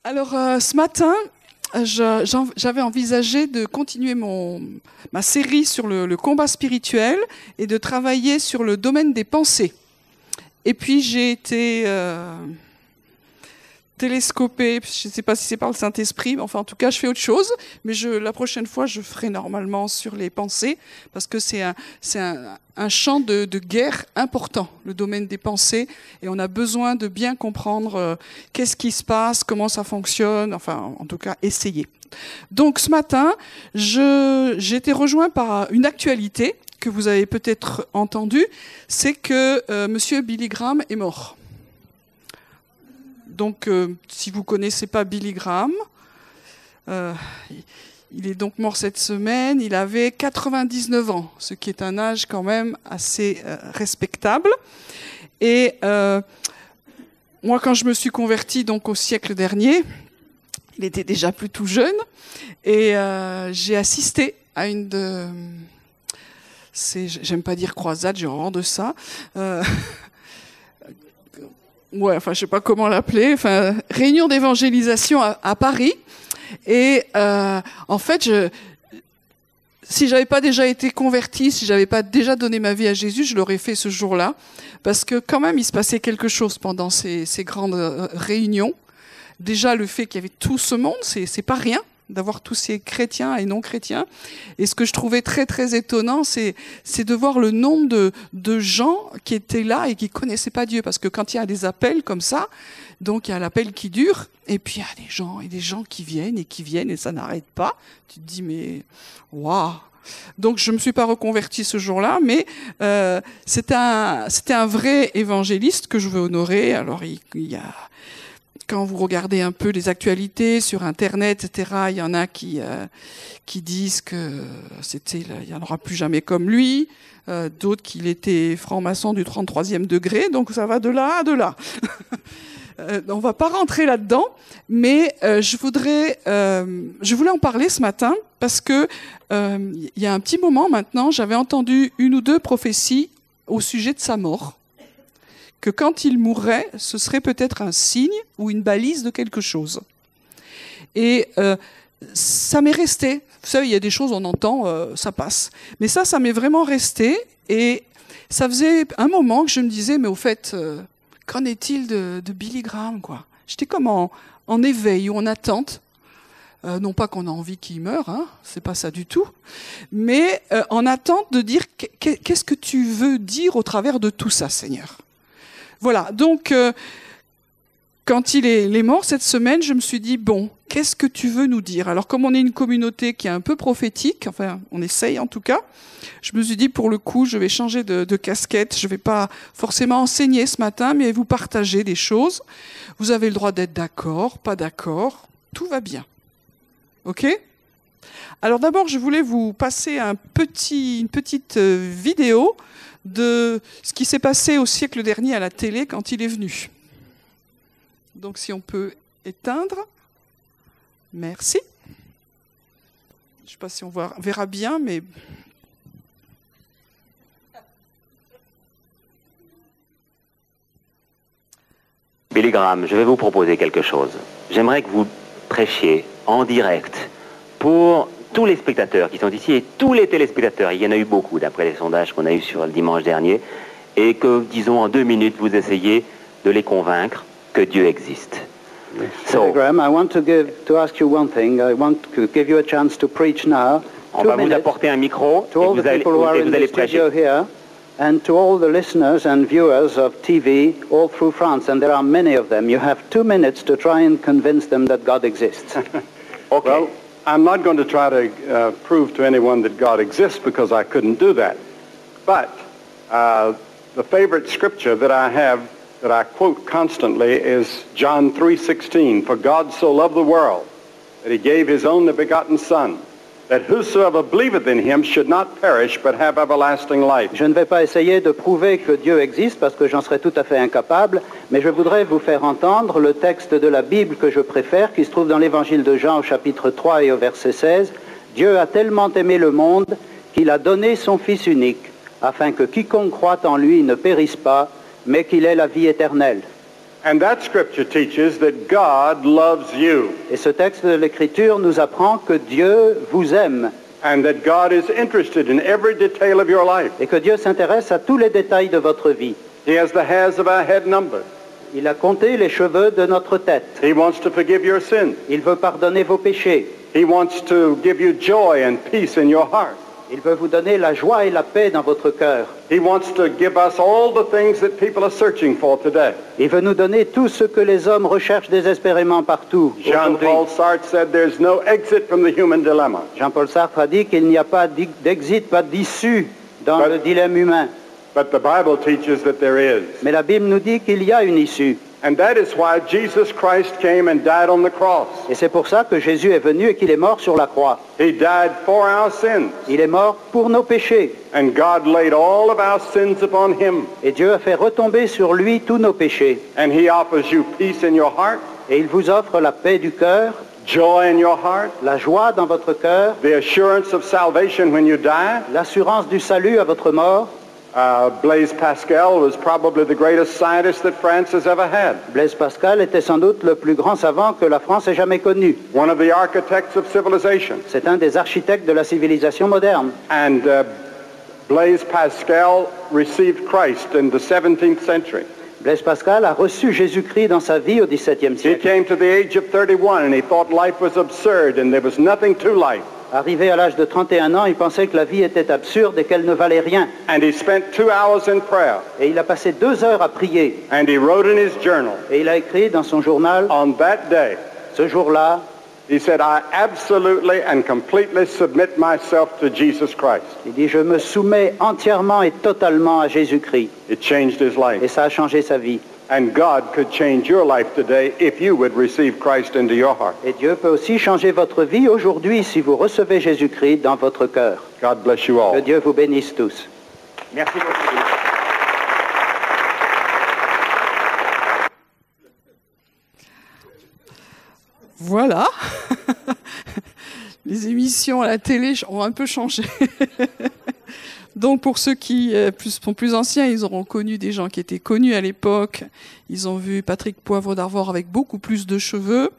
Alors, ce matin, j'avais envisagé de continuer ma série sur le combat spirituel et de travailler sur le domaine des pensées. Et puis, j'ai été télescopée, je ne sais pas si c'est par le Saint-Esprit, mais enfin, en tout cas, je fais autre chose. Mais la prochaine fois, je ferai normalement sur les pensées, parce que c'est un champ de guerre important, le domaine des pensées, et on a besoin de bien comprendre qu'est-ce qui se passe, comment ça fonctionne, enfin, en tout cas, essayer. Donc, ce matin, j'ai été rejoint par une actualité que vous avez peut-être entendue, c'est que Monsieur Billy Graham est mort. Donc, si vous connaissez pas Billy Graham, il est donc mort cette semaine. Il avait 99 ans, ce qui est un âge quand même assez respectable. Et moi, quand je me suis convertie donc au siècle dernier, il était déjà plus tout jeune, et j'ai assisté à une de... J'aime pas dire croisade, j'ai horreur de ça. Ouais, enfin, je sais pas comment l'appeler. Enfin, réunion d'évangélisation à Paris. Et en fait, si j'avais pas déjà été convertie, si j'avais pas déjà donné ma vie à Jésus, je l'aurais fait ce jour-là, parce que quand même, il se passait quelque chose pendant ces grandes réunions. Déjà, le fait qu'il y avait tout ce monde, c'est pas rien, d'avoir tous ces chrétiens et non-chrétiens. Et ce que je trouvais très, très étonnant, c'est de voir le nombre de gens qui étaient là et qui connaissaient pas Dieu. Parce que quand il y a des appels comme ça, donc il y a l'appel qui dure, et puis il y a des gens qui viennent, et ça n'arrête pas. Tu te dis, mais waouh! Donc je me suis pas reconvertie ce jour-là, mais c'était un vrai évangéliste que je veux honorer. Alors il y a... Quand vous regardez un peu les actualités sur Internet, etc., il y en a qui disent que il n'y en aura plus jamais comme lui, d'autres qu'il était franc-maçon du 33e degré, donc ça va de là à de là. On va pas rentrer là-dedans, mais je voulais en parler ce matin parce que il y a un petit moment maintenant, j'avais entendu une ou deux prophéties au sujet de sa mort, que quand il mourrait, ce serait peut-être un signe ou une balise de quelque chose. Et ça m'est resté. Vous savez, il y a des choses, on entend, ça passe. Mais ça m'est vraiment resté. Et ça faisait un moment que je me disais, mais au fait, qu'en est-il de Billy Graham, quoi? J'étais comme en éveil ou en attente. Non pas qu'on a envie qu'il meure, hein, c'est pas ça du tout. Mais en attente de dire, qu'est-ce que tu veux dire au travers de tout ça, Seigneur? Voilà, donc quand il est mort cette semaine, je me suis dit, bon, qu'est-ce que tu veux nous dire? Alors comme on est une communauté qui est un peu prophétique, enfin on essaye en tout cas, je me suis dit, pour le coup, je vais changer de casquette, je vais pas forcément enseigner ce matin, mais vous partager des choses. Vous avez le droit d'être d'accord, pas d'accord, tout va bien. Ok? Alors d'abord, je voulais vous passer une petite vidéo de ce qui s'est passé au siècle dernier à la télé quand il est venu. Donc si on peut éteindre. Merci. Je ne sais pas si on verra bien, mais... Billy Graham, je vais vous proposer quelque chose. J'aimerais que vous prêchiez en direct pour tous les spectateurs qui sont ici et tous les téléspectateurs. Il y en a eu beaucoup d'après les sondages qu'on a eu sur le dimanche dernier. Et que, disons, en 2 minutes, vous essayez de les convaincre que Dieu existe. So, Graham, I want to ask you one thing. I want to give you a chance to preach now. On va vous apporter un micro to all the people who are in the studio here, and to all the listeners and viewers of TV all through France, and there are many of them. You have 2 minutes to try and convince them that God exists. Okay. Well, I'm not going to try to prove to anyone that God exists, because I couldn't do that. But the favorite scripture that I have, that I quote constantly, is John 3:16. For God so loved the world that he gave his only begotten Son, that whosoever believeth in him should not perish but have everlasting life. Je ne vais pas essayer de prouver que Dieu existe parce que j'en serais tout à fait incapable, mais je voudrais vous faire entendre le texte de la Bible que je préfère, qui se trouve dans l'évangile de Jean au chapitre 3 et au verset 16. Dieu a tellement aimé le monde qu'il a donné son Fils unique, afin que quiconque croit en lui ne périsse pas, mais qu'il ait la vie éternelle. And that scripture teaches that God loves you Et ce texte de l'Écriture nous apprend que Dieu vous aime and that God is interested in every detail of your life. et que Dieu s'intéresse à tous les détails de votre vie. He has the hairs of our head numbered. Il a compté les cheveux de notre tête. He wants to forgive your sins. Il veut pardonner vos péchés. He wants to give you joy and peace in your heart. Il veut vous donner la joie et la paix dans votre cœur. He wants to give us all the things that people are searching for today. Il veut nous donner tout ce que les hommes recherchent désespérément partout aujourd'hui. Jean-Paul Sartre said there's no exit from the human dilemma. Jean-Paul Sartre a dit qu'il n'y a pas d'exit, pas d'issue dans le dilemme humain. But the Bible teaches that there is. Mais la Bible nous dit qu'il y a une issue. And that is why Jesus Christ came and died on the cross. Et c'est pour ça que Jésus est venu et qu'il est mort sur la croix. He died for our sins. Il est mort pour nos péchés. And God laid all of our sins upon him. Et Dieu a fait retomber sur lui tous nos péchés. And he offers you peace in your heart, Et il vous offre la paix du cœur, joy in your heart, la joie dans votre cœur, the assurance of salvation when you die. l'assurance du salut à votre mort. Blaise Pascal was probably the greatest scientist that France has ever had. Blaise Pascal était sans doute le plus grand savant que la France ait jamais connu. One of the architects of civilization. C'est un des architectes de la civilisation moderne. And Blaise Pascal received Christ in the 17th century. Blaise Pascal a reçu Jésus-Christ dans sa vie au XVIIe He siècle. came to the age of 31 and he thought life was absurd and there was nothing to life. Arrivé à l'âge de 31 ans, il pensait que la vie était absurde et qu'elle ne valait rien. And he spent 2 hours in prayer. Et il a passé 2 heures à prier. And he wrote in his journal, Et il a écrit dans son journal, on that day, ce jour-là, he said, I absolutely and completely submit myself to Jesus Christ. il dit, je me soumets entièrement et totalement à Jésus-Christ. It changed his Et life. ça a changé sa vie. And God could change your life today if you would receive Christ into your heart. Et Dieu peut aussi changer votre vie aujourd'hui si vous recevez Jésus-Christ dans votre cœur. God bless you Que all. Dieu vous bénisse tous. Merci beaucoup. Voilà. Les émissions à la télé ont un peu changé. Donc pour ceux qui sont plus anciens, ils auront connu des gens qui étaient connus à l'époque. Ils ont vu Patrick Poivre d'Arvor avec beaucoup plus de cheveux,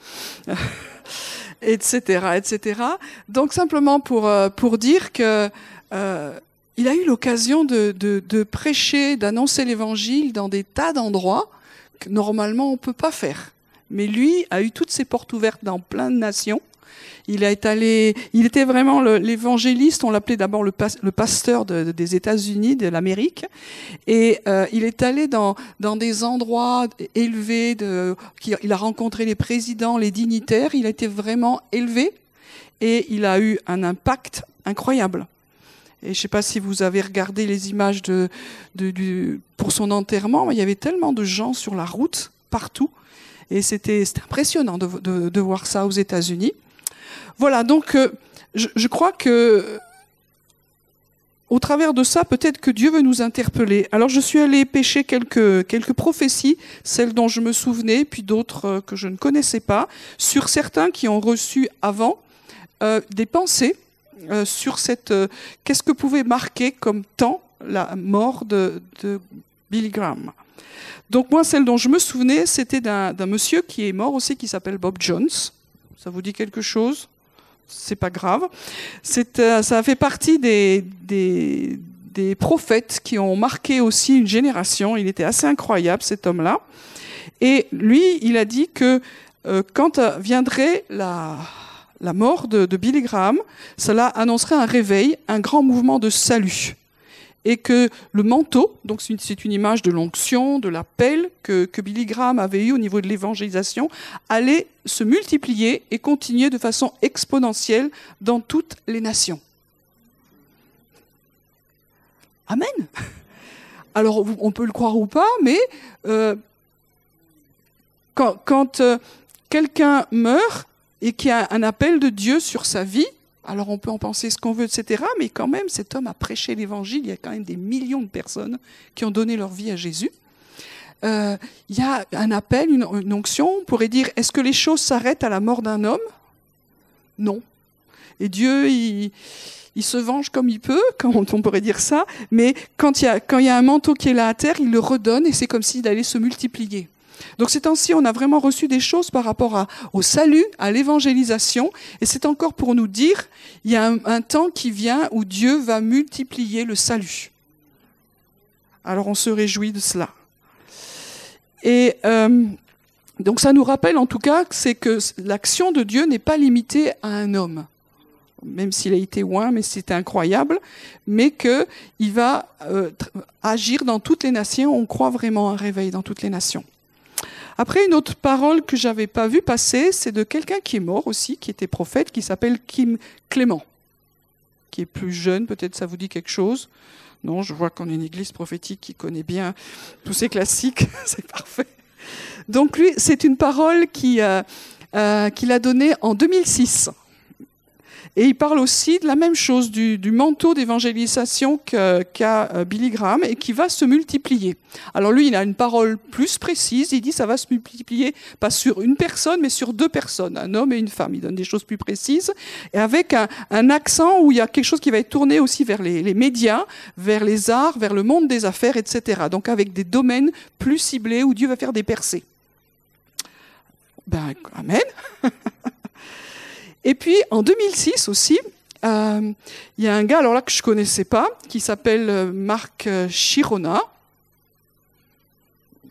etc., etc. Donc simplement pour dire que il a eu l'occasion de prêcher, d'annoncer l'Évangile dans des tas d'endroits que normalement on peut pas faire. Mais lui a eu toutes ses portes ouvertes dans plein de nations. Il était vraiment l'évangéliste, on l'appelait d'abord le pasteur des États-Unis, de l'Amérique, et il est allé dans des endroits élevés, il a rencontré les présidents, les dignitaires, il a été vraiment élevé, et il a eu un impact incroyable. Et je ne sais pas si vous avez regardé les images pour son enterrement, mais il y avait tellement de gens sur la route, partout, et c'était impressionnant de voir ça aux États-Unis. Voilà, donc je crois que au travers de ça, peut-être que Dieu veut nous interpeller. Alors je suis allée pêcher quelques prophéties, celles dont je me souvenais, puis d'autres que je ne connaissais pas, sur certains qui ont reçu avant des pensées sur qu'est-ce que pouvait marquer comme temps la mort de Billy Graham. Donc moi, celle dont je me souvenais, c'était d'un monsieur qui est mort aussi, qui s'appelle Bob Jones. Ça vous dit quelque chose ? C'est pas grave. Ça fait partie des prophètes qui ont marqué aussi une génération. Il était assez incroyable, cet homme-là. Et lui, il a dit que quand viendrait la mort de Billy Graham, cela annoncerait un réveil, un grand mouvement de salut. Et que le manteau, donc c'est une image de l'onction, de l'appel que Billy Graham avait eu au niveau de l'évangélisation, allait se multiplier et continuer de façon exponentielle dans toutes les nations. Amen. Alors, on peut le croire ou pas, mais quand quelqu'un meurt et qu'il y a un appel de Dieu sur sa vie, alors on peut en penser ce qu'on veut, etc. Mais quand même, cet homme a prêché l'Évangile. Il y a quand même des millions de personnes qui ont donné leur vie à Jésus. Il y a un appel, une onction. On pourrait dire, est-ce que les choses s'arrêtent à la mort d'un homme ? Non. Et Dieu, il se venge comme il peut, quand on pourrait dire ça. Mais quand il y a un manteau qui est là à terre, il le redonne et c'est comme s'il allait se multiplier. Donc ces temps-ci, on a vraiment reçu des choses par rapport au salut, à l'évangélisation, et c'est encore pour nous dire, il y a un temps qui vient où Dieu va multiplier le salut. Alors on se réjouit de cela. Et donc ça nous rappelle en tout cas que l'action de Dieu n'est pas limitée à un homme, même s'il a été oint, mais c'était incroyable, mais qu'il va agir dans toutes les nations. On croit vraiment à un réveil dans toutes les nations. Après, une autre parole que j'avais pas vue passer, c'est de quelqu'un qui est mort aussi, qui était prophète, qui s'appelle Kim Clément, qui est plus jeune, peut-être ça vous dit quelque chose. Non, je vois qu'on est une église prophétique qui connaît bien tous ces classiques, c'est parfait. Donc lui, c'est une parole qu'il a donnée en 2006. Et il parle aussi de la même chose, du manteau d'évangélisation qu'a Billy Graham et qui va se multiplier. Alors lui, il a une parole plus précise, il dit ça va se multiplier pas sur une personne, mais sur 2 personnes, un homme et une femme. Il donne des choses plus précises et avec un accent où il y a quelque chose qui va être tourné aussi vers les médias, vers les arts, vers le monde des affaires, etc. Donc avec des domaines plus ciblés où Dieu va faire des percées. Ben, amen. Et puis, en 2006 aussi, il y a un gars, alors là, que je connaissais pas, qui s'appelle Marc Chirona,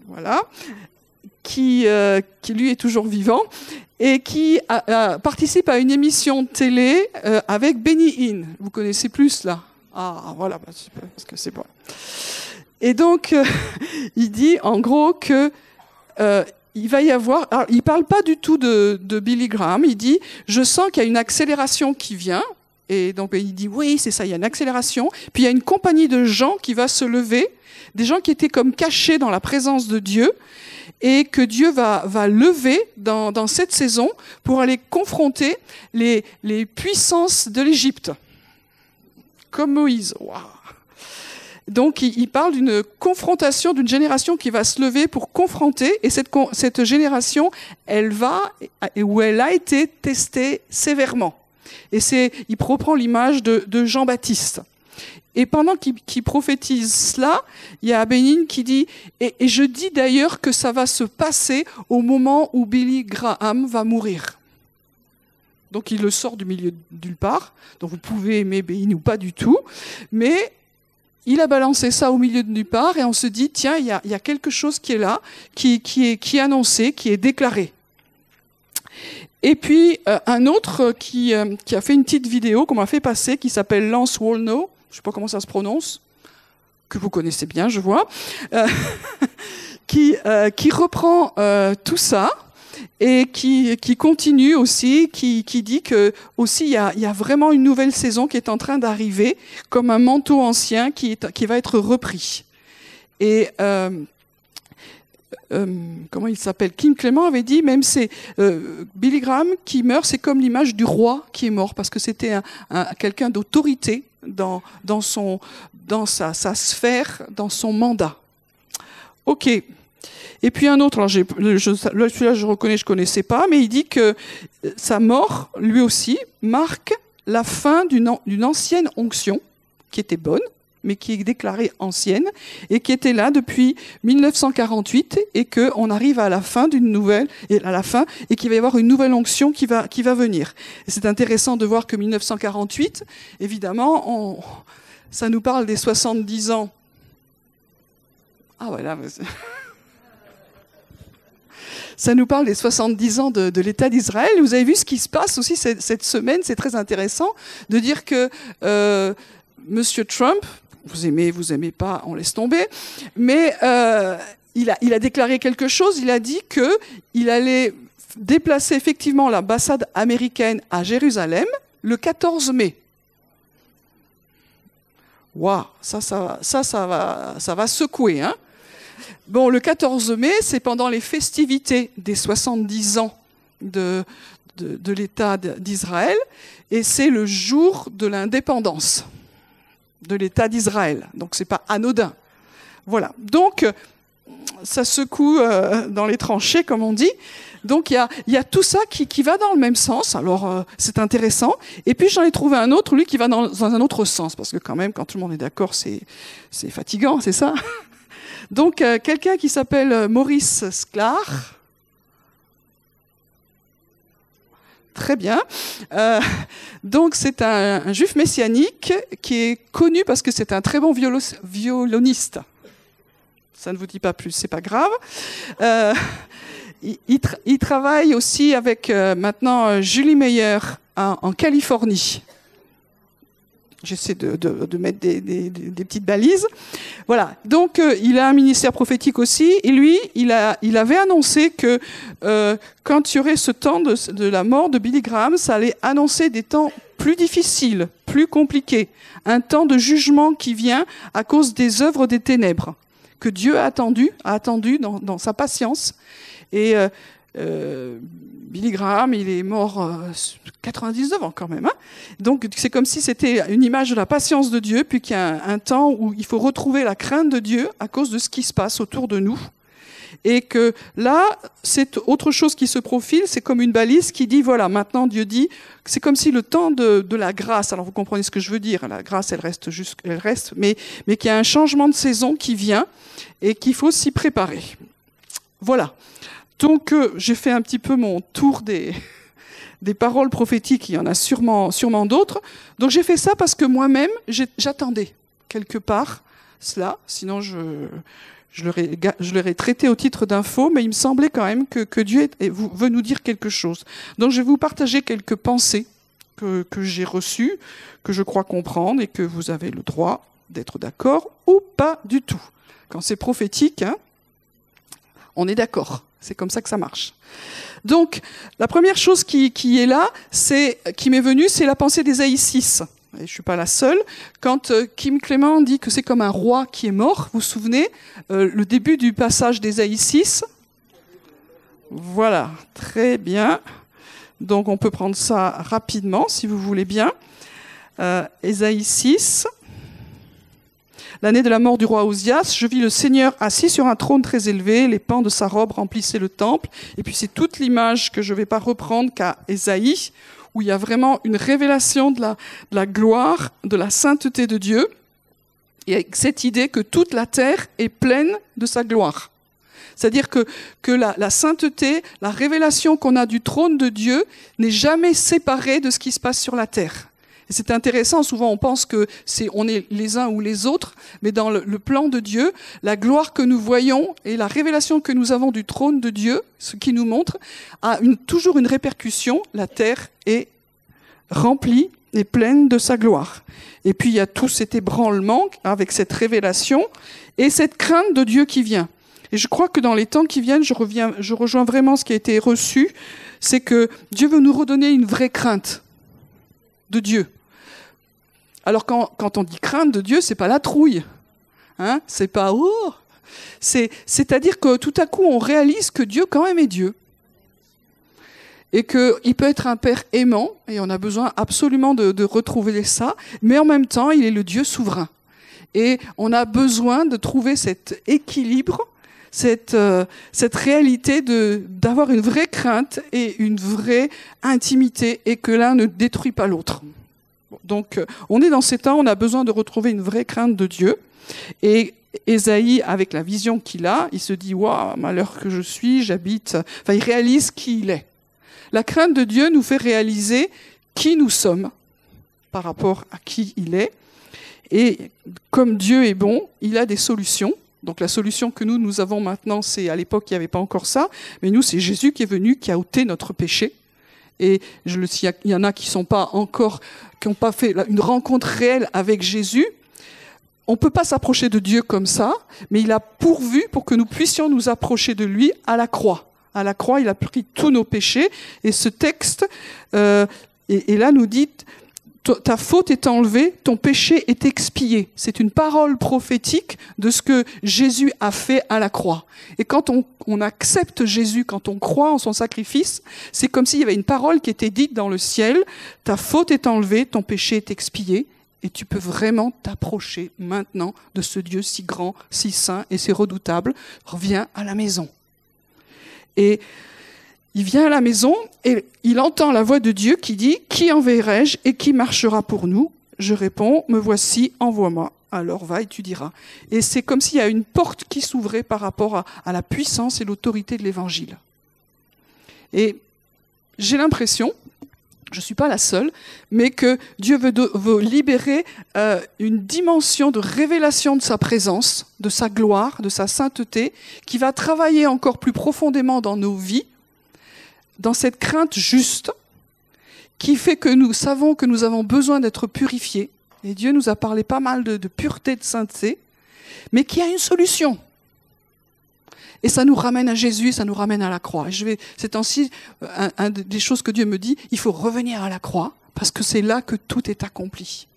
voilà, qui lui est toujours vivant, et qui participe à une émission de télé avec Benny Hinn. Vous connaissez plus, là? Ah, voilà, parce que c'est pas... Et donc, il dit, en gros, que... il va y avoir... Alors, il parle pas du tout de Billy Graham. Il dit, je sens qu'il y a une accélération qui vient. Et donc, il dit, oui, c'est ça, il y a une accélération. Puis, il y a une compagnie de gens qui va se lever, des gens qui étaient comme cachés dans la présence de Dieu, et que Dieu va lever dans cette saison pour aller confronter les puissances de l'Égypte. Comme Moïse. Waouh! Donc, il parle d'une confrontation, d'une génération qui va se lever pour confronter, et cette génération, elle a été testée sévèrement. Et il reprend l'image de Jean-Baptiste. Et pendant qu'il prophétise cela, il y a Bénin qui dit, et je dis d'ailleurs que ça va se passer au moment où Billy Graham va mourir. Donc, il le sort du milieu de nulle part. Donc, vous pouvez aimer Bénin ou pas du tout, mais il a balancé ça au milieu de nulle part et on se dit, tiens, il y a quelque chose qui est là, qui est annoncé, qui est déclaré. Et puis, un autre qui a fait une petite vidéo qu'on m'a fait passer, qui s'appelle Lance Wallnau, je ne sais pas comment ça se prononce, que vous connaissez bien, je vois, qui reprend tout ça, et qui continue aussi, qui dit que aussi il y a vraiment une nouvelle saison qui est en train d'arriver, comme un manteau ancien qui va être repris. Et comment il s'appelle? Kim Clément avait dit, même c'est Billy Graham qui meurt, c'est comme l'image du roi qui est mort, parce que c'était quelqu'un d'autorité dans sa sphère, dans son mandat. Ok. Et puis un autre, alors celui-là je reconnais, je connaissais pas, mais il dit que sa mort, lui aussi, marque la fin d'une ancienne onction qui était bonne, mais qui est déclarée ancienne et qui était là depuis 1948 et que on arrive à la fin d'une nouvelle et qu'il va y avoir une nouvelle onction qui va venir. Et c'est intéressant de voir que 1948, évidemment, ça nous parle des 70 ans. Ah voilà. Ça nous parle des 70 ans de l'État d'Israël. Vous avez vu ce qui se passe aussi cette semaine, c'est très intéressant de dire que Monsieur Trump, vous aimez pas, on laisse tomber, mais il a déclaré quelque chose, il a dit qu'il allait déplacer effectivement l'ambassade américaine à Jérusalem le 14 mai. Waouh, ça va secouer, hein. Bon, le 14 mai, c'est pendant les festivités des 70 ans de l'État d'Israël, et c'est le jour de l'indépendance de l'État d'Israël. Donc, c'est pas anodin. Voilà. Donc, ça secoue dans les tranchées, comme on dit. Donc, il y a tout ça qui va dans le même sens. Alors, c'est intéressant. Et puis, j'en ai trouvé un autre, lui, qui va dans un autre sens. Parce que quand même, quand tout le monde est d'accord, c'est fatigant, c'est ça ? Donc, quelqu'un qui s'appelle Maurice Sklar. Très bien. Donc, c'est un juif messianique qui est connu parce que c'est un très bon violoniste. Ça ne vous dit pas plus, c'est pas grave. Il travaille aussi avec maintenant Julie Meyer en Californie. J'essaie de mettre des petites balises. Voilà. Donc, il a un ministère prophétique aussi. Et lui, il avait annoncé que quand il y aurait ce temps de la mort de Billy Graham, ça allait annoncer des temps plus difficiles, plus compliqués. Un temps de jugement qui vient à cause des œuvres des ténèbres, que Dieu a attendu dans sa patience. Et Billy Graham, il est mort 99 ans quand même. Hein. Donc c'est comme si c'était une image de la patience de Dieu, puis qu'il y a un temps où il faut retrouver la crainte de Dieu à cause de ce qui se passe autour de nous. Et que là, c'est autre chose qui se profile, c'est comme une balise qui dit, voilà, maintenant Dieu dit, c'est comme si le temps de la grâce, alors vous comprenez ce que je veux dire, la grâce elle reste, mais qu'il y a un changement de saison qui vient et qu'il faut s'y préparer. Voilà. Donc, j'ai fait un petit peu mon tour des paroles prophétiques. Il y en a sûrement d'autres. Donc, j'ai fait ça parce que moi-même, j'attendais quelque part cela. Sinon, je l'aurais traité au titre d'info, mais il me semblait quand même que Dieu veut nous dire quelque chose. Donc, je vais vous partager quelques pensées que j'ai reçues, que je crois comprendre et que vous avez le droit d'être d'accord ou pas du tout. Quand c'est prophétique, hein, on est d'accord. C'est comme ça que ça marche. Donc, la première chose qui est là, qui m'est venue, c'est la pensée d'Ésaïe 6. Et je suis pas la seule. Quand Kim Clément dit que c'est comme un roi qui est mort, vous vous souvenez, le début du passage d'Ésaïe 6. Voilà, très bien. Donc, on peut prendre ça rapidement, si vous voulez bien. Ésaïe 6. L'année de la mort du roi Osias, je vis le Seigneur assis sur un trône très élevé, les pans de sa robe remplissaient le temple. Et puis c'est toute l'image que je ne vais pas reprendre qu'à Ésaïe, où il y a vraiment une révélation de la gloire, de la sainteté de Dieu, et avec cette idée que toute la terre est pleine de sa gloire. C'est-à-dire que la sainteté, la révélation qu'on a du trône de Dieu n'est jamais séparée de ce qui se passe sur la terre. Et c'est intéressant, souvent on pense que on est les uns ou les autres, mais dans le plan de Dieu, la gloire que nous voyons et la révélation que nous avons du trône de Dieu, ce qui nous montre, a toujours une répercussion. La terre est remplie et pleine de sa gloire. Et puis il y a tout cet ébranlement avec cette révélation et cette crainte de Dieu qui vient. Et je crois que dans les temps qui viennent, je rejoins vraiment ce qui a été reçu, c'est que Dieu veut nous redonner une vraie crainte de Dieu. Alors quand on dit crainte de Dieu, c'est pas la trouille, hein, c'est pas c'est-à-dire que tout à coup on réalise que Dieu quand même est Dieu et que il peut être un père aimant et on a besoin absolument de retrouver ça, mais en même temps il est le Dieu souverain et on a besoin de trouver cet équilibre, cette réalité d'avoir une vraie crainte et une vraie intimité et que l'un ne détruit pas l'autre. Donc, on est dans ces temps, on a besoin de retrouver une vraie crainte de Dieu. Et Ésaïe, avec la vision qu'il a, il se dit « Waouh, malheur que je suis, j'habite... » Enfin, il réalise qui il est. La crainte de Dieu nous fait réaliser qui nous sommes par rapport à qui il est. Et comme Dieu est bon, il a des solutions. Donc la solution que nous avons maintenant, c'est à l'époque, il n'y avait pas encore ça, mais nous, c'est Jésus qui est venu, qui a ôté notre péché. Et il y en a qui n'ont pas fait une rencontre réelle avec Jésus. On ne peut pas s'approcher de Dieu comme ça, mais il a pourvu pour que nous puissions nous approcher de lui à la croix. À la croix, il a pris tous nos péchés. Et ce texte, et là nous dit, ta faute est enlevée, ton péché est expié. C'est une parole prophétique de ce que Jésus a fait à la croix. Et quand on accepte Jésus, quand on croit en son sacrifice, c'est comme s'il y avait une parole qui était dite dans le ciel, ta faute est enlevée, ton péché est expié, et tu peux vraiment t'approcher maintenant de ce Dieu si grand, si saint et si redoutable. Reviens à la maison. Et il vient à la maison et il entend la voix de Dieu qui dit « Qui enverrai-je et qui marchera pour nous ?» je réponds, me voici, envoie-moi. Alors va et tu diras. Et c'est comme s'il y a une porte qui s'ouvrait par rapport à la puissance et l'autorité de l'Évangile. Et j'ai l'impression, je ne suis pas la seule, mais que Dieu veut libérer une dimension de révélation de sa présence, de sa gloire, de sa sainteté, qui va travailler encore plus profondément dans nos vies, dans cette crainte juste, qui fait que nous savons que nous avons besoin d'être purifiés. Et Dieu nous a parlé pas mal de pureté, de sainteté, mais qui a une solution. Et ça nous ramène à Jésus, ça nous ramène à la croix. Et c'est ainsi un des choses que Dieu me dit, il faut revenir à la croix, parce que c'est là que tout est accompli.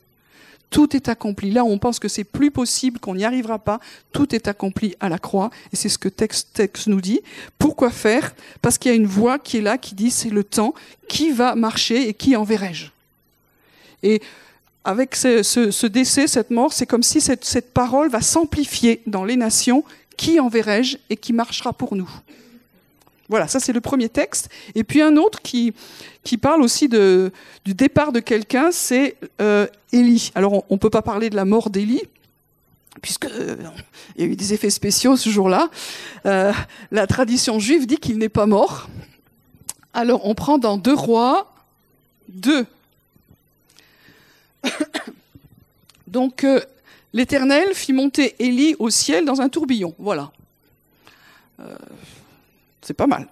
Tout est accompli. Là où on pense que c'est plus possible, qu'on n'y arrivera pas, tout est accompli à la croix. Et c'est ce que texte nous dit. Pourquoi faire? Parce qu'il y a une voix qui est là, qui dit c'est le temps, qui va marcher et qui enverrai-je? Et avec ce décès, cette mort, c'est comme si cette parole va s'amplifier dans les nations. Qui enverrai-je et qui marchera pour nous? Voilà, ça c'est le premier texte. Et puis un autre qui parle aussi du départ de quelqu'un, c'est Élie. Alors on ne peut pas parler de la mort d'Élie, puisque il y a eu des effets spéciaux ce jour-là. La tradition juive dit qu'il n'est pas mort. Alors on prend dans 2 Rois 2. Donc l'Éternel fit monter Élie au ciel dans un tourbillon. Voilà. C'est pas mal.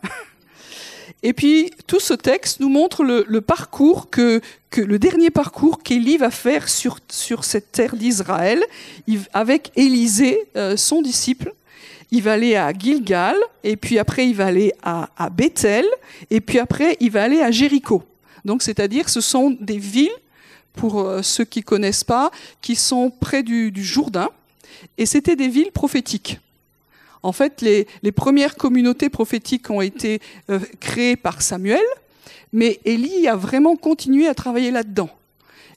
Et puis, tout ce texte nous montre le parcours le dernier parcours qu'Élie va faire sur cette terre d'Israël, avec Élisée, son disciple. Il va aller à Gilgal, et puis après, il va aller à Bethel, et puis après, il va aller à Jéricho. Donc, c'est-à-dire, ce sont des villes, pour ceux qui ne connaissent pas, qui sont près du Jourdain, et c'était des villes prophétiques. En fait, les premières communautés prophétiques ont été créées par Samuel, mais Élie a vraiment continué à travailler là-dedans.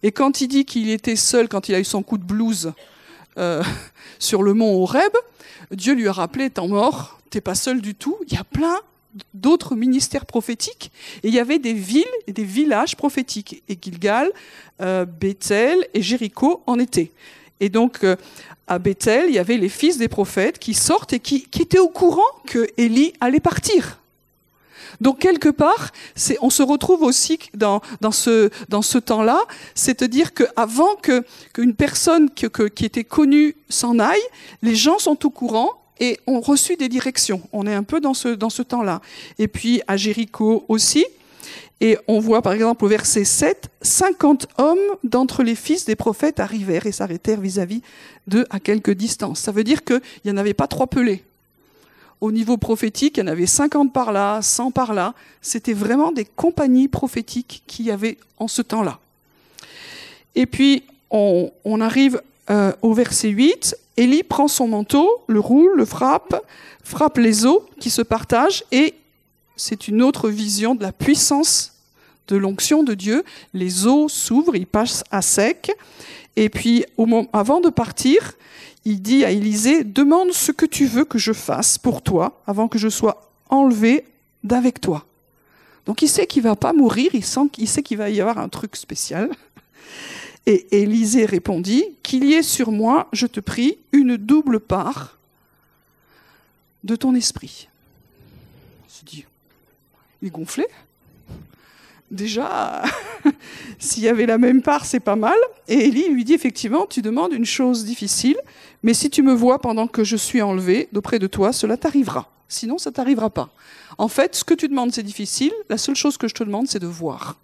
Et quand il dit qu'il était seul, quand il a eu son coup de blues sur le mont Horeb, Dieu lui a rappelé, étant mort, t'es pas seul du tout, il y a plein d'autres ministères prophétiques, et il y avait des villes et des villages prophétiques, et Gilgal, Bethel et Jéricho en étaient. Et donc, à Bethel, il y avait les fils des prophètes qui sortent et qui étaient au courant que Élie allait partir. Donc, quelque part, on se retrouve aussi dans ce temps-là, c'est-à-dire qu'avant qu'une personne qui était connue s'en aille, les gens sont au courant et ont reçu des directions. On est un peu dans ce temps-là. Et puis, à Jéricho aussi, et on voit par exemple au verset 7, 50 hommes d'entre les fils des prophètes arrivèrent et s'arrêtèrent vis-à-vis d'eux à quelque distance. Ça veut dire qu'il n'y en avait pas 3 pelés. Au niveau prophétique, il y en avait 50 par là, 100 par là. C'était vraiment des compagnies prophétiques qu'il y avait en ce temps-là. Et puis, on arrive au verset 8. Élie prend son manteau, le roule, le frappe les eaux qui se partagent, et c'est une autre vision de la puissance de l'onction de Dieu. Les eaux s'ouvrent, ils passent à sec. Et puis, avant de partir, il dit à Élisée, demande ce que tu veux que je fasse pour toi avant que je sois enlevé d'avec toi. Donc, il sait qu'il ne va pas mourir, il sait qu'il va y avoir un truc spécial. Et Élisée répondit, qu'il y ait sur moi, je te prie, une double part de ton esprit. On se dit, il est gonflé. Déjà, s'il y avait la même part, c'est pas mal. Et Élie lui dit, effectivement, tu demandes une chose difficile, mais si tu me vois pendant que je suis enlevé d'auprès de toi, cela t'arrivera. Sinon, ça t'arrivera pas. En fait, ce que tu demandes, c'est difficile. La seule chose que je te demande, c'est de voir.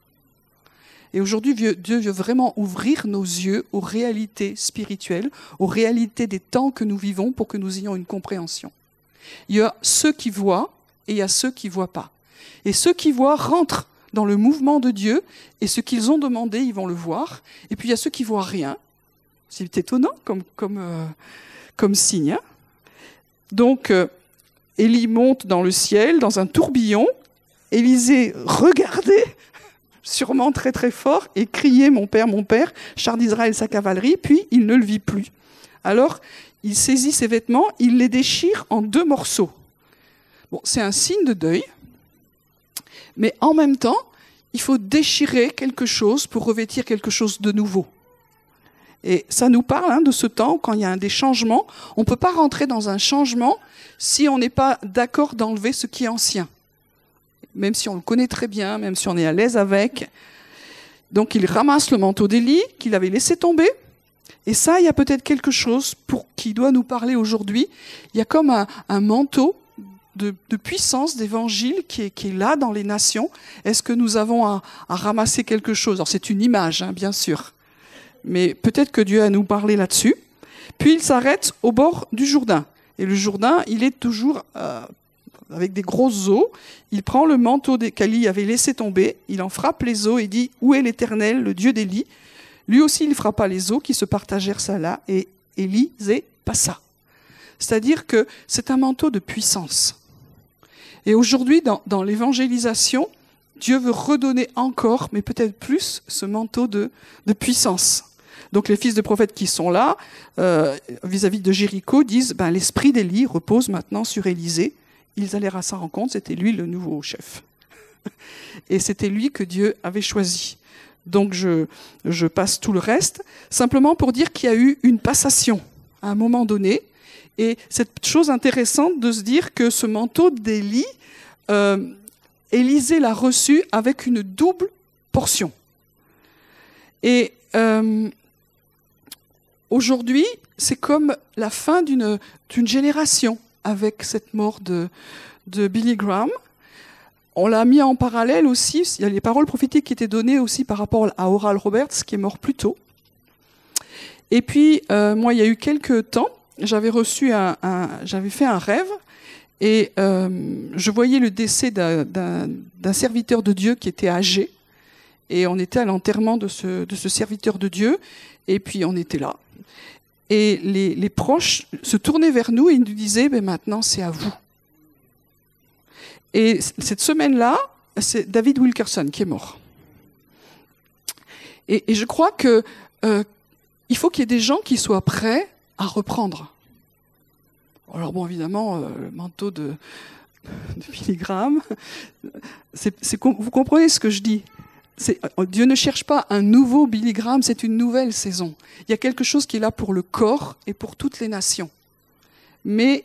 Et aujourd'hui, Dieu veut vraiment ouvrir nos yeux aux réalités spirituelles, aux réalités des temps que nous vivons pour que nous ayons une compréhension. Il y a ceux qui voient et il y a ceux qui ne voient pas. Et ceux qui voient rentrent dans le mouvement de Dieu, et ce qu'ils ont demandé, ils vont le voir. Et puis il y a ceux qui voient rien. C'est étonnant comme signe. Hein. Donc, Élie monte dans le ciel, dans un tourbillon. Élisée regardait, sûrement très très fort, et criait, mon père, char d'Israël, sa cavalerie, puis il ne le vit plus. Alors, il saisit ses vêtements, il les déchire en 2 morceaux. Bon, c'est un signe de deuil. Mais en même temps, il faut déchirer quelque chose pour revêtir quelque chose de nouveau. Et ça nous parle de ce temps quand il y a des changements. On ne peut pas rentrer dans un changement si on n'est pas d'accord d'enlever ce qui est ancien. Même si on le connaît très bien, même si on est à l'aise avec. Donc il ramasse le manteau d'Élie qu'il avait laissé tomber. Et ça, il y a peut-être quelque chose qui doit nous parler aujourd'hui. Il y a comme un manteau de puissance d'évangile qui est là dans les nations. Est-ce que nous avons à ramasser quelque chose? Alors c'est une image, bien sûr. Mais peut-être que Dieu a nous parlé là-dessus. Puis il s'arrête au bord du Jourdain. Et le Jourdain, il est toujours avec des grosses eaux. Il prend le manteau qu'Élie avait laissé tomber, il en frappe les eaux et dit « Où est l'Éternel, le Dieu d'Élie ?» Lui aussi, il frappa les eaux qui se partagèrent ça là, et Élisée passa. C'est-à-dire que c'est un manteau de puissance. Et aujourd'hui, dans l'évangélisation, Dieu veut redonner encore, mais peut-être plus, ce manteau de puissance. Donc les fils de prophètes qui sont là, vis-à-vis de Jéricho, disent l'esprit d'Élie repose maintenant sur Élisée. Ils allèrent à sa rencontre, c'était lui le nouveau chef. Et c'était lui que Dieu avait choisi. Donc je passe tout le reste, simplement pour dire qu'il y a eu une passation à un moment donné. Et cette chose intéressante de se dire que ce manteau d'Élie, Élisée l'a reçu avec une double portion. Et aujourd'hui, c'est comme la fin d'une génération avec cette mort de Billy Graham. On l'a mis en parallèle aussi, il y a les paroles prophétiques qui étaient données aussi par rapport à Oral Roberts, qui est mort plus tôt. Et puis, moi, il y a eu quelques temps, j'avais fait un rêve, et je voyais le décès d'un serviteur de Dieu qui était âgé, et on était à l'enterrement de ce serviteur de Dieu, et puis on était là. Et les proches se tournaient vers nous et nous disaient, maintenant c'est à vous. Et cette semaine-là, c'est David Wilkerson qui est mort. Et je crois que il faut qu'il y ait des gens qui soient prêts à reprendre. Alors bon, évidemment, le manteau de Billy Graham, vous comprenez ce que je dis? Dieu ne cherche pas un nouveau Billy Graham, c'est une nouvelle saison. Il y a quelque chose qui est là pour le corps et pour toutes les nations. Mais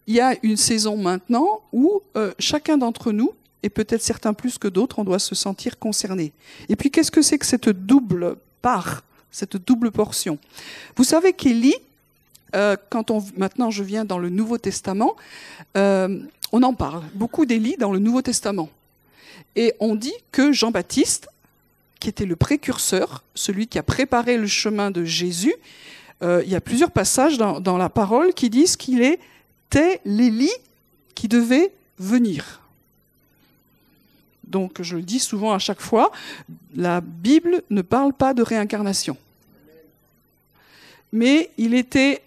il y a une saison maintenant où chacun d'entre nous, et peut-être certains plus que d'autres, on doit se sentir concerné. Et puis qu'est-ce que c'est que cette double part, cette double portion? Vous savez qu'Élie, maintenant je viens dans le Nouveau Testament, on en parle beaucoup d'Élie dans le Nouveau Testament. Et on dit que Jean-Baptiste, qui était le précurseur, celui qui a préparé le chemin de Jésus, il y a plusieurs passages dans la parole qui disent qu'il était l'Élie qui devait venir. Donc, je le dis souvent à chaque fois, la Bible ne parle pas de réincarnation. Mais il était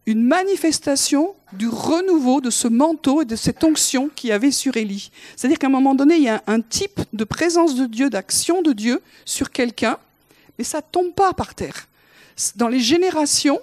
une manifestation du renouveau de ce manteau et de cette onction qu'il y avait sur Élie. C'est-à-dire qu'à un moment donné, il y a un type de présence de Dieu, d'action de Dieu sur quelqu'un, mais ça ne tombe pas par terre. Dans les générations,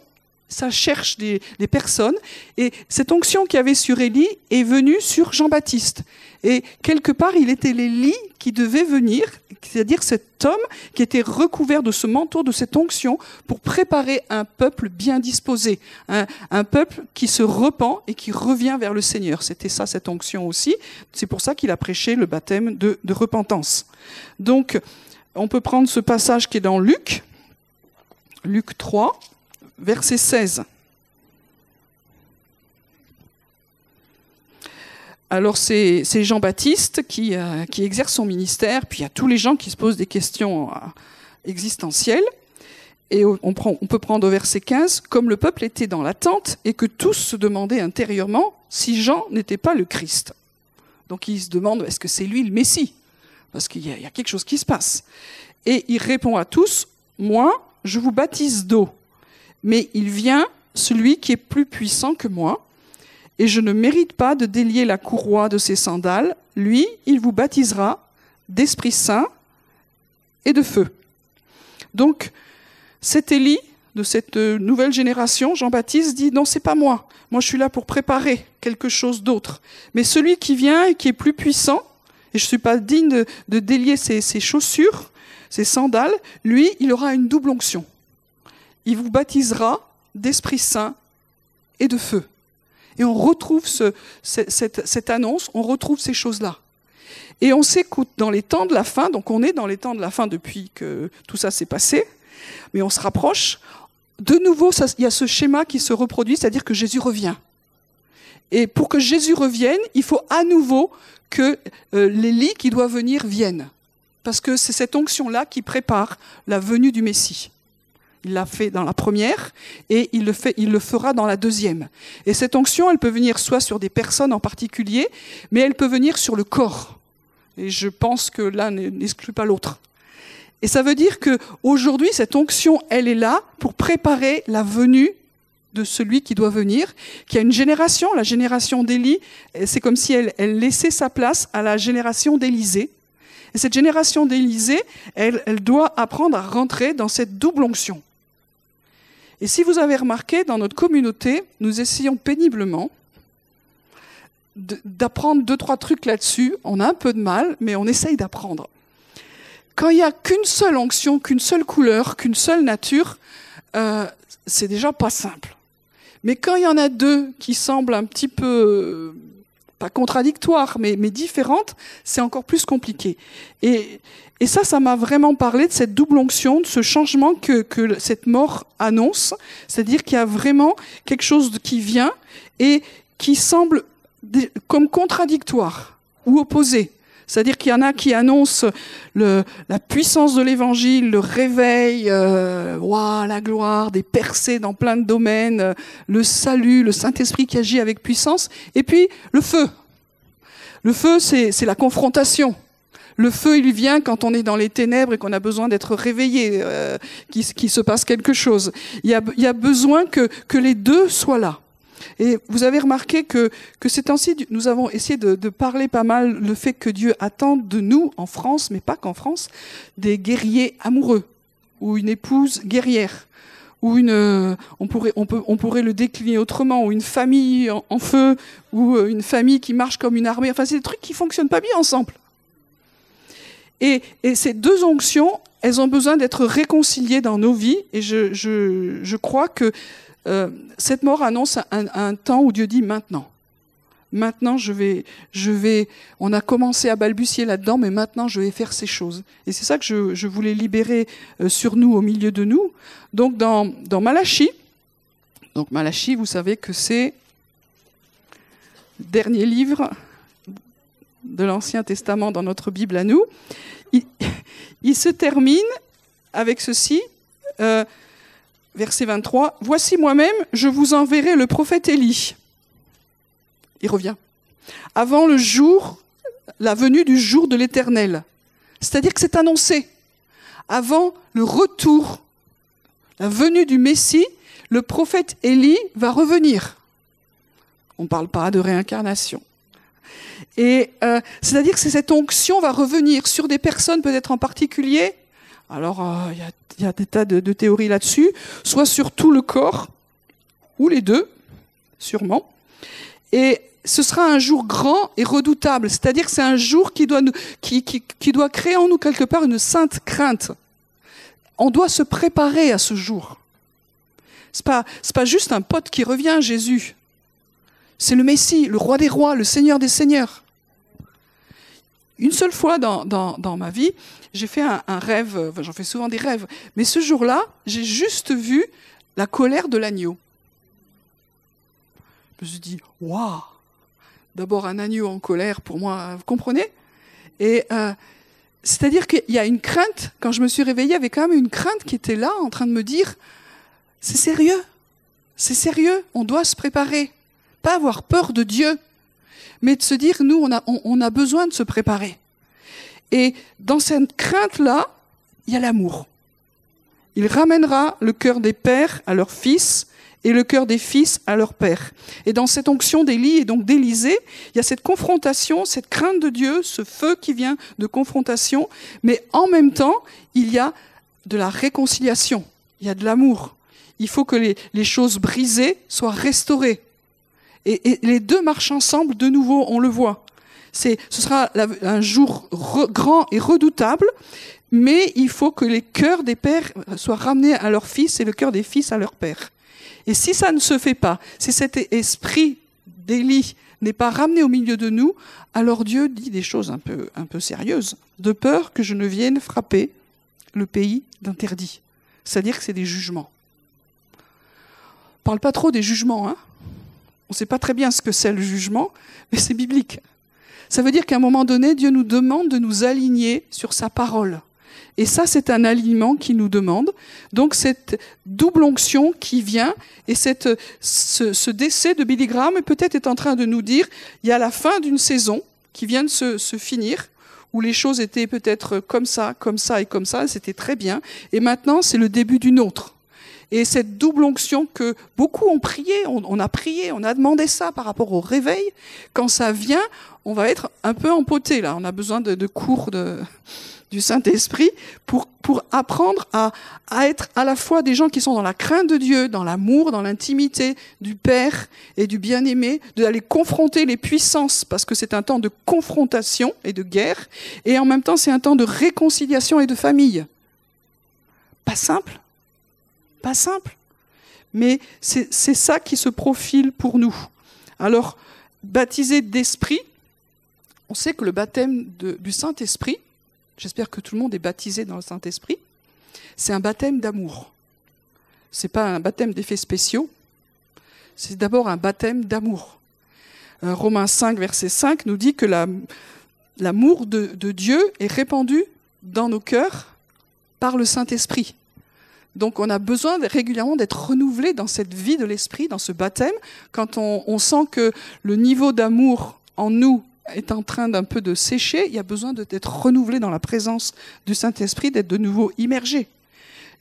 ça cherche des personnes, et cette onction qu'il y avait sur Élie est venue sur Jean-Baptiste. Et quelque part, il était l'Élie qui devait venir, c'est-à-dire cet homme qui était recouvert de ce manteau, de cette onction, pour préparer un peuple bien disposé, un peuple qui se repent et qui revient vers le Seigneur. C'était ça, cette onction aussi. C'est pour ça qu'il a prêché le baptême de repentance. Donc, on peut prendre ce passage qui est dans Luc 3, verset 16. Alors c'est Jean-Baptiste qui exerce son ministère, puis il y a tous les gens qui se posent des questions existentielles. Et on peut prendre au verset 15, « Comme le peuple était dans l'attente et que tous se demandaient intérieurement si Jean n'était pas le Christ. » Donc ils se demandent, est-ce que c'est lui le Messie? Parce qu'il y a quelque chose qui se passe. Et il répond à tous, « Moi, je vous baptise d'eau. Mais il vient celui qui est plus puissant que moi, et je ne mérite pas de délier la courroie de ses sandales. Lui, il vous baptisera d'Esprit Saint et de feu. » Donc, cet Élie, de cette nouvelle génération, Jean-Baptiste dit « Non, c'est pas moi. Moi, je suis là pour préparer quelque chose d'autre. Mais celui qui vient et qui est plus puissant, et je ne suis pas digne de délier ses chaussures, ses sandales, lui, il aura une double onction. » il vous baptisera d'Esprit Saint et de feu. Et on retrouve cette annonce, on retrouve ces choses-là. Et on s'écoute dans les temps de la fin, donc on est dans les temps de la fin depuis que tout ça s'est passé, mais on se rapproche. De nouveau, il y a ce schéma qui se reproduit, c'est-à-dire que Jésus revient. Et pour que Jésus revienne, il faut à nouveau que l'Élie qui doit venir vienne. Parce que c'est cette onction-là qui prépare la venue du Messie. Il l'a fait dans la première et il le fera dans la deuxième. Et cette onction, elle peut venir soit sur des personnes en particulier, mais elle peut venir sur le corps. Et je pense que l'un n'exclut pas l'autre. Et ça veut dire qu'aujourd'hui, cette onction, elle est là pour préparer la venue de celui qui doit venir, qui a une génération, la génération d'Élie, c'est comme si elle laissait sa place à la génération d'Élisée. Et cette génération d'Élisée, elle doit apprendre à rentrer dans cette double onction. Et si vous avez remarqué, dans notre communauté, nous essayons péniblement d'apprendre 2-3 trucs là-dessus. On a un peu de mal, mais on essaye d'apprendre. Quand il n'y a qu'une seule onction, qu'une seule couleur, qu'une seule nature, c'est déjà pas simple. Mais quand il y en a deux qui semblent un petit peu, pas contradictoires, mais différentes, c'est encore plus compliqué. Et ça m'a vraiment parlé de cette double onction, de ce changement que cette mort annonce. C'est-à-dire qu'il y a vraiment quelque chose qui vient et qui semble comme contradictoire ou opposé. C'est-à-dire qu'il y en a qui annoncent la puissance de l'évangile, le réveil, la gloire, des percées dans plein de domaines, le salut, le Saint-Esprit qui agit avec puissance. Et puis, le feu. Le feu, c'est la confrontation. Le feu, il vient quand on est dans les ténèbres et qu'on a besoin d'être réveillé, qu'il se passe quelque chose. Il y a besoin que les deux soient là. Et vous avez remarqué que ces temps-ci, nous avons essayé de parler pas mal le fait que Dieu attend de nous, en France, mais pas qu'en France, des guerriers amoureux, ou une épouse guerrière, ou on pourrait le décliner autrement, ou une famille en feu, ou une famille qui marche comme une armée. Enfin, c'est des trucs qui fonctionnent pas bien ensemble. Et ces deux onctions, elles ont besoin d'être réconciliées dans nos vies, et je crois que cette mort annonce un temps où Dieu dit maintenant. Maintenant, on a commencé à balbutier là-dedans, mais maintenant je vais faire ces choses. Et c'est ça que je voulais libérer sur nous, au milieu de nous. Donc dans Malachie, vous savez que c'est le dernier livre de l'Ancien Testament dans notre Bible à nous. Il se termine avec ceci. Verset 23, « Voici moi-même, je vous enverrai le prophète Élie. » Il revient. « Avant la venue du jour de l'Éternel. » C'est-à-dire que c'est annoncé. Avant le retour, la venue du Messie, le prophète Élie va revenir. On ne parle pas de réincarnation. Et c'est-à-dire que cette onction va revenir sur des personnes peut-être en particulier. Alors, il y a des tas de théories là-dessus, soit sur tout le corps, ou les deux, sûrement. Et ce sera un jour grand et redoutable, c'est-à-dire que c'est un jour qui doit créer en nous quelque part une sainte crainte. On doit se préparer à ce jour. C'est pas juste un pote qui revient, Jésus. C'est le Messie, le roi des rois, le Seigneur des seigneurs. Une seule fois dans ma vie, j'ai fait un rêve, j'en fais souvent des rêves, mais ce jour-là, j'ai juste vu la colère de l'agneau. Je me suis dit, waouh! D'abord un agneau en colère, pour moi, vous comprenez? Et c'est-à-dire qu'il y a une crainte, quand je me suis réveillée, il y avait quand même une crainte qui était là, en train de me dire, c'est sérieux, on doit se préparer. Pas avoir peur de Dieu, mais de se dire, nous, on a besoin de se préparer. Et dans cette crainte-là, il y a l'amour. Il ramènera le cœur des pères à leurs fils et le cœur des fils à leurs pères. Et dans cette onction d'Élie et donc d'Élisée, il y a cette confrontation, cette crainte de Dieu, ce feu qui vient de confrontation, mais en même temps, il y a de la réconciliation, il y a de l'amour. Il faut que les choses brisées soient restaurées. Et les deux marchent ensemble, de nouveau, on le voit. Ce sera un jour grand et redoutable, mais il faut que les cœurs des pères soient ramenés à leurs fils et le cœur des fils à leurs pères. Et si ça ne se fait pas, si cet esprit d'Élie n'est pas ramené au milieu de nous, alors Dieu dit des choses un peu sérieuses, de peur que je ne vienne frapper le pays d'interdit. C'est-à-dire que c'est des jugements. On ne parle pas trop des jugements, hein. On ne sait pas très bien ce que c'est le jugement, mais c'est biblique. Ça veut dire qu'à un moment donné, Dieu nous demande de nous aligner sur sa parole. Et ça, c'est un alignement qu'il nous demande. Donc cette double onction qui vient, et ce décès de Billy Graham peut-être est en train de nous dire, il y a la fin d'une saison qui vient de se finir, où les choses étaient peut-être comme ça et comme ça, c'était très bien. Et maintenant, c'est le début d'une autre. Et cette double onction que beaucoup ont prié, on a demandé ça par rapport au réveil. Quand ça vient, on va être un peu empoté là. On a besoin de cours du Saint-Esprit pour apprendre à être à la fois des gens qui sont dans la crainte de Dieu, dans l'amour, dans l'intimité du Père et du bien-aimé, d'aller confronter les puissances, parce que c'est un temps de confrontation et de guerre, et en même temps c'est un temps de réconciliation et de famille. Pas simple, mais c'est ça qui se profile pour nous. Alors, baptisé d'esprit, on sait que le baptême du Saint-Esprit, j'espère que tout le monde est baptisé dans le Saint-Esprit, c'est un baptême d'amour. C'est pas un baptême d'effets spéciaux, c'est d'abord un baptême d'amour. Romains 5, verset 5 nous dit que l'amour de Dieu est répandu dans nos cœurs par le Saint-Esprit. Donc on a besoin régulièrement d'être renouvelé dans cette vie de l'Esprit, dans ce baptême, quand on sent que le niveau d'amour en nous est en train d'un peu de sécher, il y a besoin d'être renouvelé dans la présence du Saint-Esprit, d'être de nouveau immergé.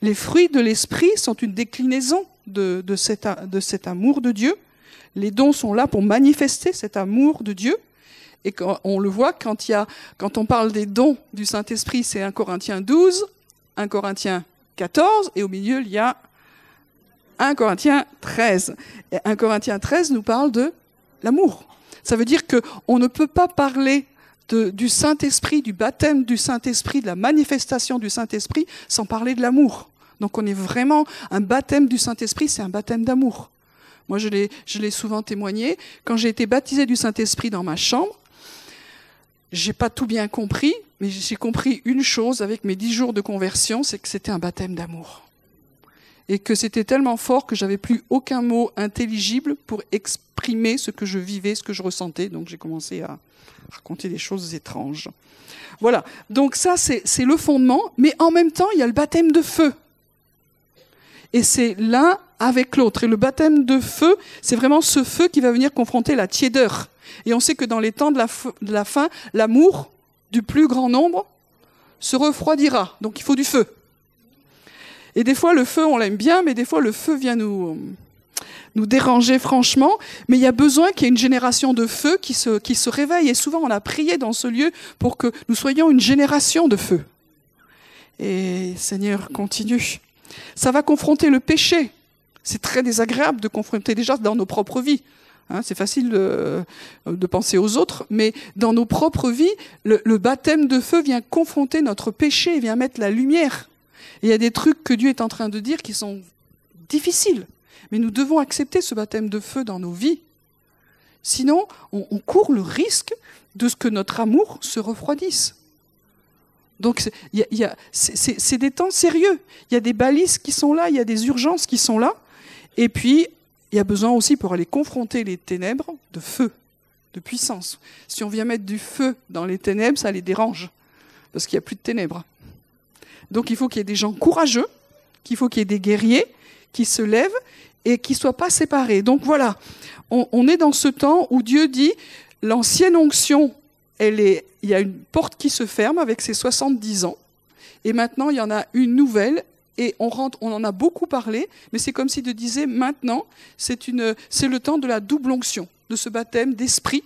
Les fruits de l'Esprit sont une déclinaison de cet amour de Dieu. Les dons sont là pour manifester cet amour de Dieu. Et on le voit quand on parle des dons du Saint-Esprit, c'est 1 Corinthiens 12, 1 Corinthiens 14, et au milieu, il y a 1 Corinthiens 13. Et 1 Corinthiens 13 nous parle de l'amour. Ça veut dire qu'on ne peut pas parler du Saint-Esprit, du baptême du Saint-Esprit, de la manifestation du Saint-Esprit, sans parler de l'amour. Donc on est vraiment, un baptême du Saint-Esprit, c'est un baptême d'amour. Moi, je l'ai souvent témoigné. Quand j'ai été baptisé du Saint-Esprit dans ma chambre, j'ai pas tout bien compris, mais j'ai compris une chose avec mes 10 jours de conversion, c'est que c'était un baptême d'amour. Et que c'était tellement fort que j'avais plus aucun mot intelligible pour exprimer ce que je vivais, ce que je ressentais. Donc j'ai commencé à raconter des choses étranges. Voilà. Donc ça, c'est le fondement. Mais en même temps, il y a le baptême de feu. Et c'est l'un avec l'autre. Et le baptême de feu, c'est vraiment ce feu qui va venir confronter la tiédeur. Et on sait que dans les temps de la fin, l'amour du plus grand nombre se refroidira. Donc il faut du feu. Et des fois, le feu, on l'aime bien, mais des fois, le feu vient nous déranger franchement. Mais il y a besoin qu'il y ait une génération de feu qui se réveille. Et souvent, on a prié dans ce lieu pour que nous soyons une génération de feu. Et Seigneur, continue. Ça va confronter le péché. C'est très désagréable de confronter déjà dans nos propres vies. Hein, c'est facile de penser aux autres, mais dans nos propres vies, le baptême de feu vient confronter notre péché, vient mettre la lumière. Et il y a des trucs que Dieu est en train de dire qui sont difficiles. Mais nous devons accepter ce baptême de feu dans nos vies. Sinon, on court le risque de ce que notre amour se refroidisse. Donc, c'est des temps sérieux. Il y a des balises qui sont là, il y a des urgences qui sont là. Et puis, il y a besoin aussi pour aller confronter les ténèbres de feu, de puissance. Si on vient mettre du feu dans les ténèbres, ça les dérange. Parce qu'il n'y a plus de ténèbres. Donc il faut qu'il y ait des gens courageux, qu'il faut qu'il y ait des guerriers qui se lèvent et qui ne soient pas séparés. Donc voilà, on est dans ce temps où Dieu dit, l'ancienne onction, il y a une porte qui se ferme avec ses 70 ans, et maintenant il y en a une nouvelle, et on en a beaucoup parlé, mais c'est comme si Dieu disait, maintenant, c'est le temps de la double onction, de ce baptême d'esprit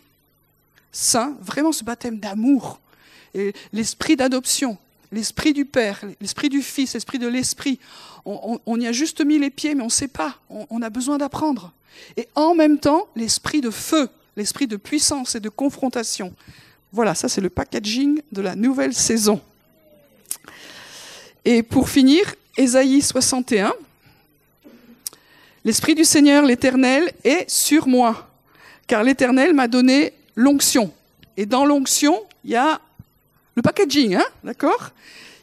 saint, vraiment ce baptême d'amour, et l'esprit d'adoption, l'esprit du Père, l'esprit du Fils, l'esprit de l'Esprit. On y a juste mis les pieds, mais on ne sait pas. On a besoin d'apprendre. Et en même temps, l'esprit de feu, l'esprit de puissance et de confrontation. Voilà, ça c'est le packaging de la nouvelle saison. Et pour finir, Ésaïe 61. L'Esprit du Seigneur, l'Éternel, est sur moi, car l'Éternel m'a donné l'onction. Et dans l'onction, il y a le packaging, hein, d'accord ?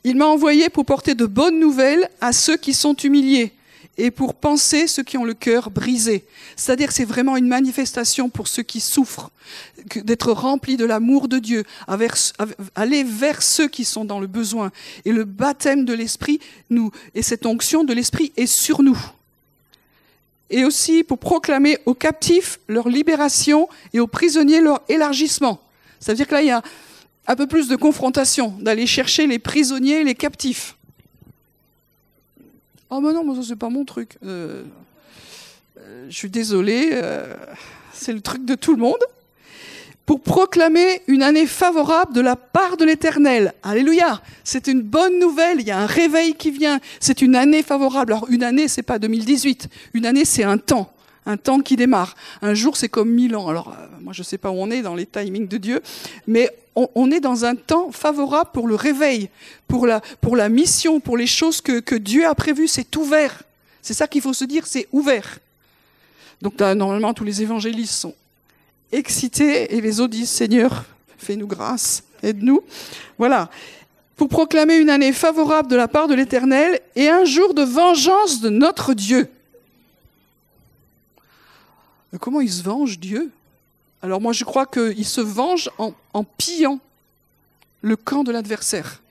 Il m'a envoyé pour porter de bonnes nouvelles à ceux qui sont humiliés et pour panser ceux qui ont le cœur brisé. C'est-à-dire que c'est vraiment une manifestation pour ceux qui souffrent, d'être remplis de l'amour de Dieu, aller vers ceux qui sont dans le besoin. Et le baptême de l'Esprit, et cette onction de l'Esprit est sur nous. Et aussi pour proclamer aux captifs leur libération et aux prisonniers leur élargissement. C'est-à-dire que là, il y a un peu plus de confrontation, d'aller chercher les prisonniers et les captifs. Oh mais non, mais ça c'est pas mon truc. Je suis désolée, c'est le truc de tout le monde. Pour proclamer une année favorable de la part de l'Éternel. Alléluia, c'est une bonne nouvelle, il y a un réveil qui vient. C'est une année favorable. Alors une année, c'est pas 2018. Une année, c'est un temps qui démarre. Un jour, c'est comme 1000 ans. Alors moi, je sais pas où on est dans les timings de Dieu, mais on est dans un temps favorable pour le réveil, pour la mission, pour les choses que Dieu a prévues. C'est ouvert. C'est ça qu'il faut se dire, c'est ouvert. Donc là, normalement, tous les évangélistes sont excités et les autres disent « Seigneur, fais-nous grâce, aide-nous ». Voilà. Pour proclamer une année favorable de la part de l'Éternel et un jour de vengeance de notre Dieu. Mais comment il se venge, Dieu ? Alors moi, je crois qu'il se venge en pillant le camp de l'adversaire.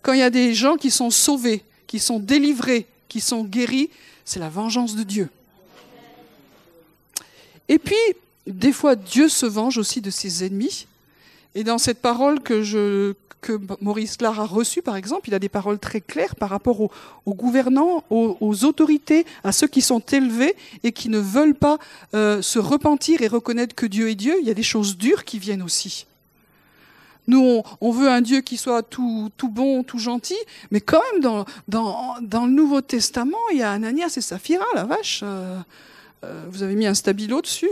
Quand il y a des gens qui sont sauvés, qui sont délivrés, qui sont guéris, c'est la vengeance de Dieu. Et puis, des fois, Dieu se venge aussi de ses ennemis. Et dans cette parole que Maurice Clar a reçue, par exemple, il a des paroles très claires par rapport aux gouvernants, aux autorités, à ceux qui sont élevés et qui ne veulent pas se repentir et reconnaître que Dieu est Dieu. Il y a des choses dures qui viennent aussi. Nous, on veut un Dieu qui soit tout bon, tout gentil, mais quand même, dans le Nouveau Testament, il y a Ananias et Saphira, la vache. Vous avez mis un stabilo dessus.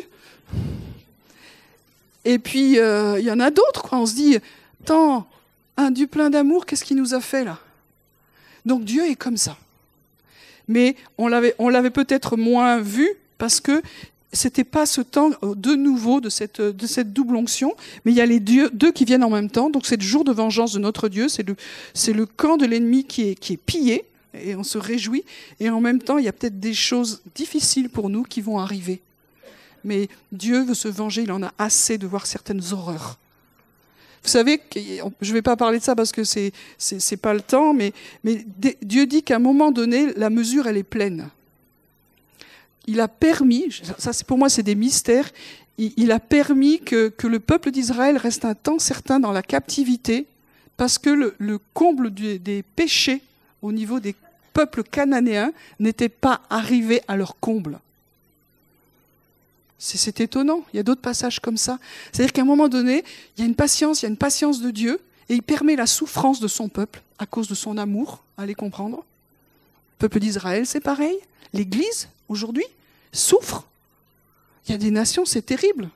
Et puis, il y en a d'autres, quoi. On se dit, tant un Dieu plein d'amour, qu'est-ce qu'il nous a fait là ? Donc Dieu est comme ça. Mais on l'avait peut-être moins vu parce que c'était pas ce temps de nouveau de cette double onction, mais il y a les deux qui viennent en même temps. Donc c'est le jour de vengeance de notre Dieu, c'est le camp de l'ennemi qui est pillé et on se réjouit. Et en même temps, il y a peut-être des choses difficiles pour nous qui vont arriver. Mais Dieu veut se venger, il en a assez de voir certaines horreurs. Vous savez, je ne vais pas parler de ça parce que c'est pas le temps, mais Dieu dit qu'à un moment donné, la mesure, elle est pleine. Il a permis, ça pour moi c'est des mystères, il a permis que le peuple d'Israël reste un temps certain dans la captivité parce que le comble des péchés au niveau des peuples cananéens n'était pas arrivé à leur comble. C'est étonnant, il y a d'autres passages comme ça. C'est-à-dire qu'à un moment donné, il y a une patience de Dieu, et il permet la souffrance de son peuple, à cause de son amour, allez comprendre. Le peuple d'Israël, c'est pareil. L'Église, aujourd'hui, souffre. Il y a des nations, c'est terrible.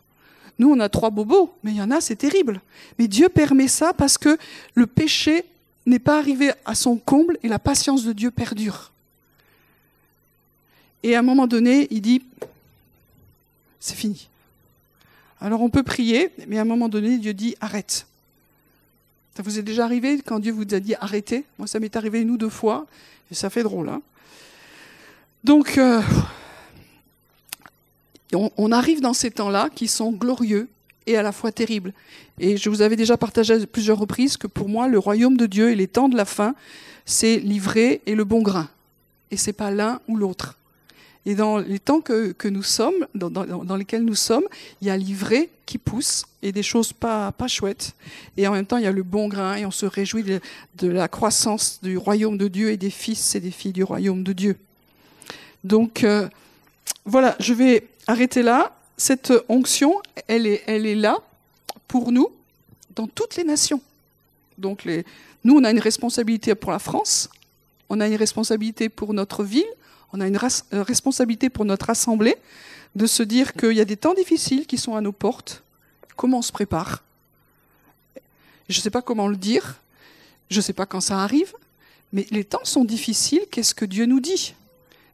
Nous, on a 3 bobos, mais il y en a, c'est terrible. Mais Dieu permet ça parce que le péché n'est pas arrivé à son comble, et la patience de Dieu perdure. Et à un moment donné, il dit... c'est fini. Alors on peut prier, mais à un moment donné, Dieu dit « arrête ». Ça vous est déjà arrivé quand Dieu vous a dit « arrêtez » ? Moi, ça m'est arrivé 1 ou 2 fois, et ça fait drôle. Hein ? Donc, on arrive dans ces temps-là qui sont glorieux et à la fois terribles. Et je vous avais déjà partagé à plusieurs reprises que pour moi, le royaume de Dieu et les temps de la fin, c'est l'ivraie et le bon grain. Et c'est pas l'un ou l'autre. Et dans les temps que nous sommes, dans lesquels nous sommes, il y a l'ivraie qui pousse et des choses pas chouettes. Et en même temps, il y a le bon grain et on se réjouit de la croissance du royaume de Dieu et des fils et des filles du royaume de Dieu. Donc, voilà, je vais arrêter là. Cette onction, elle est là pour nous dans toutes les nations. Donc, nous, on a une responsabilité pour la France, on a une responsabilité pour notre ville, on a une responsabilité pour notre assemblée de se dire qu'il y a des temps difficiles qui sont à nos portes. Comment on se prépare ? Je ne sais pas comment le dire, je ne sais pas quand ça arrive, mais les temps sont difficiles, qu'est-ce que Dieu nous dit?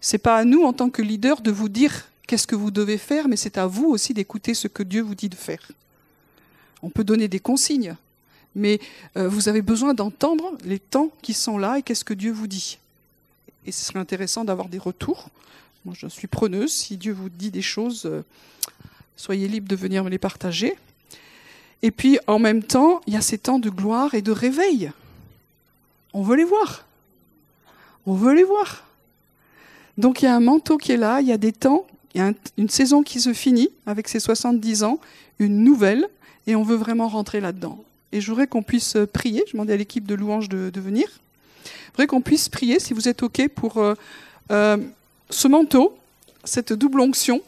C'est pas à nous, en tant que leader, de vous dire qu'est-ce que vous devez faire, mais c'est à vous aussi d'écouter ce que Dieu vous dit de faire. On peut donner des consignes, mais vous avez besoin d'entendre les temps qui sont là et qu'est-ce que Dieu vous dit. Et ce serait intéressant d'avoir des retours. Moi, je suis preneuse. Si Dieu vous dit des choses, soyez libre de venir me les partager. Et puis, en même temps, il y a ces temps de gloire et de réveil. On veut les voir. On veut les voir. Donc, il y a un manteau qui est là, il y a des temps, il y a une saison qui se finit avec ses 70 ans, une nouvelle, et on veut vraiment rentrer là-dedans. Et je voudrais qu'on puisse prier. Je demandais à l'équipe de louange de venir. Je voudrais qu'on puisse prier, si vous êtes OK, pour ce manteau, cette double onction,